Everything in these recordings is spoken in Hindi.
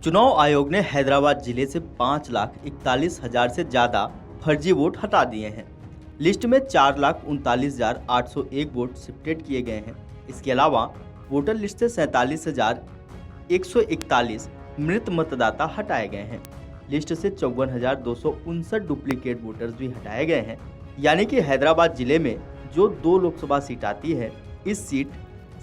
चुनाव आयोग ने हैदराबाद जिले से 5,41,000 से ज्यादा फर्जी वोट हटा दिए हैं। लिस्ट में 4,39,801 वोट शिफ्टेड किए गए हैं। इसके अलावा वोटर लिस्ट से 47,141 मृत मतदाता हटाए गए हैं। लिस्ट से 54,259 डुप्लीकेट वोटर्स भी हटाए गए हैं। यानी कि हैदराबाद जिले में जो 2 लोकसभा सीट आती है, इस सीट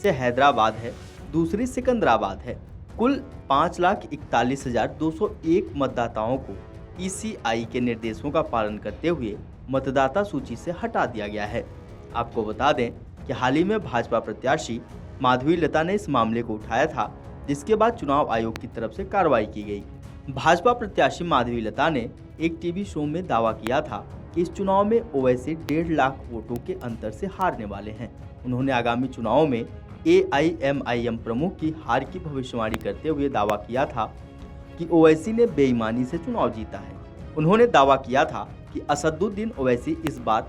से हैदराबाद है, दूसरी सिकंदराबाद है। कुल 5,41,201 मतदाताओं को ईसीआई के निर्देशों का पालन करते हुए मतदाता सूची से हटा दिया गया है। आपको बता दें कि हाल ही में भाजपा प्रत्याशी माधवी लता ने इस मामले को उठाया था, जिसके बाद चुनाव आयोग की तरफ से कार्रवाई की गई। भाजपा प्रत्याशी माधवी लता ने एक टीवी शो में दावा किया था कि इस चुनाव में ओवैसी 1.5 लाख वोटों के अंतर से हारने वाले हैं। उन्होंने आगामी चुनावों में AIMIM प्रमुख की हार की भविष्यवाणी करते हुए दावा किया था कि ओवैसी ने बेईमानी से चुनाव जीता है। उन्होंने दावा किया था कि असदुद्दीन ओवैसी इस बार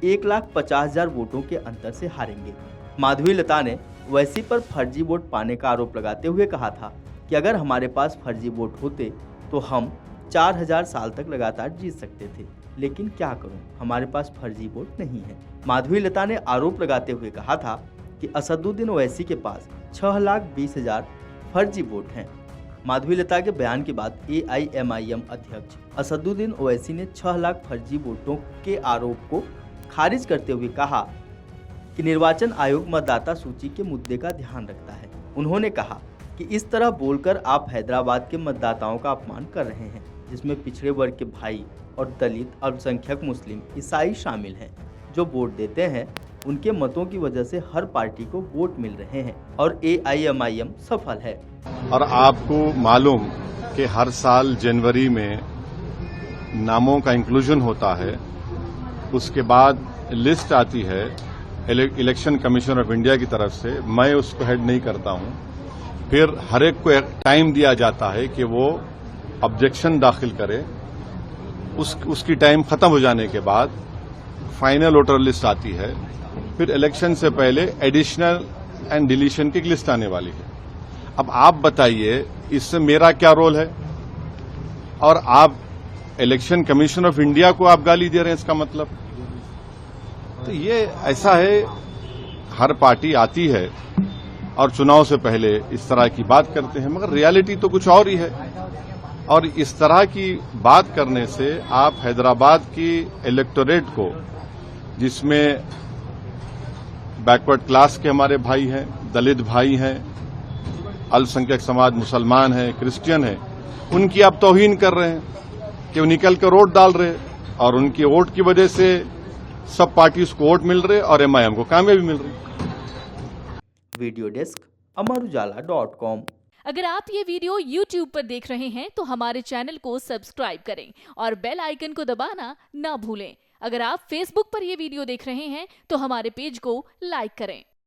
1,50,000 वोटों के अंतर से हारेंगे। माधवी लता ने ओवैसी पर फर्जी वोट पाने का आरोप लगाते हुए कहा था कि अगर हमारे पास फर्जी वोट होते तो हम 4,000 साल तक लगातार जीत सकते थे, लेकिन क्या करूं, हमारे पास फर्जी वोट नहीं है। माधवी लता ने आरोप लगाते हुए कहा था कि असदुद्दीन ओवैसी के पास 6,20,000 फर्जी वोट हैं। माधवी लता के बयान के बाद AIMIM अध्यक्ष असदुद्दीन ओवैसी ने 6 लाख फर्जी वोटों के आरोप को खारिज करते हुए कहा कि निर्वाचन आयोग मतदाता सूची के मुद्दे का ध्यान रखता है। उन्होंने कहा कि इस तरह बोलकर आप हैदराबाद के मतदाताओं का अपमान कर रहे हैं, जिसमें पिछड़े वर्ग के भाई और दलित, अल्पसंख्यक, मुस्लिम, ईसाई शामिल हैं। जो वोट देते हैं उनके मतों की वजह से हर पार्टी को वोट मिल रहे हैं और AIMIM सफल है। और आपको मालूम कि हर साल जनवरी में नामों का इंक्लूजन होता है, उसके बाद लिस्ट आती है इलेक्शन कमीशन ऑफ इंडिया की तरफ से। मैं उसको हेड नहीं करता हूं। फिर हर एक को एक टाइम दिया जाता है कि वो ऑब्जेक्शन दाखिल करे। उसकी टाइम खत्म हो जाने के बाद फाइनल वोटर लिस्ट आती है। फिर इलेक्शन से पहले एडिशनल एंड डिलीशन की लिस्ट आने वाली है। अब आप बताइए, इससे मेरा क्या रोल है? और आप इलेक्शन कमीशन ऑफ इंडिया को आप गाली दे रहे हैं, इसका मतलब? तो ये ऐसा है, हर पार्टी आती है और चुनाव से पहले इस तरह की बात करते हैं, मगर रियलिटी तो कुछ और ही है। और इस तरह की बात करने से आप हैदराबाद की इलेक्टोरेट को, जिसमें बैकवर्ड क्लास के हमारे भाई हैं, दलित भाई हैं, अल्पसंख्यक समाज, मुसलमान हैं, क्रिश्चियन हैं, उनकी आप तौहीन कर रहे हैं कि वो निकल कर वोट डाल रहे हैं और उनके वोट की वजह से सब पार्टीज को वोट मिल रहे और MIM को कामयाबी मिल रही। वीडियो डेस्क अमरउजाला.com। अगर आप ये वीडियो YouTube पर देख रहे हैं तो हमारे चैनल को सब्सक्राइब करें और बेल आइकन को दबाना ना भूलें। अगर आप Facebook पर ये वीडियो देख रहे हैं तो हमारे पेज को लाइक करें।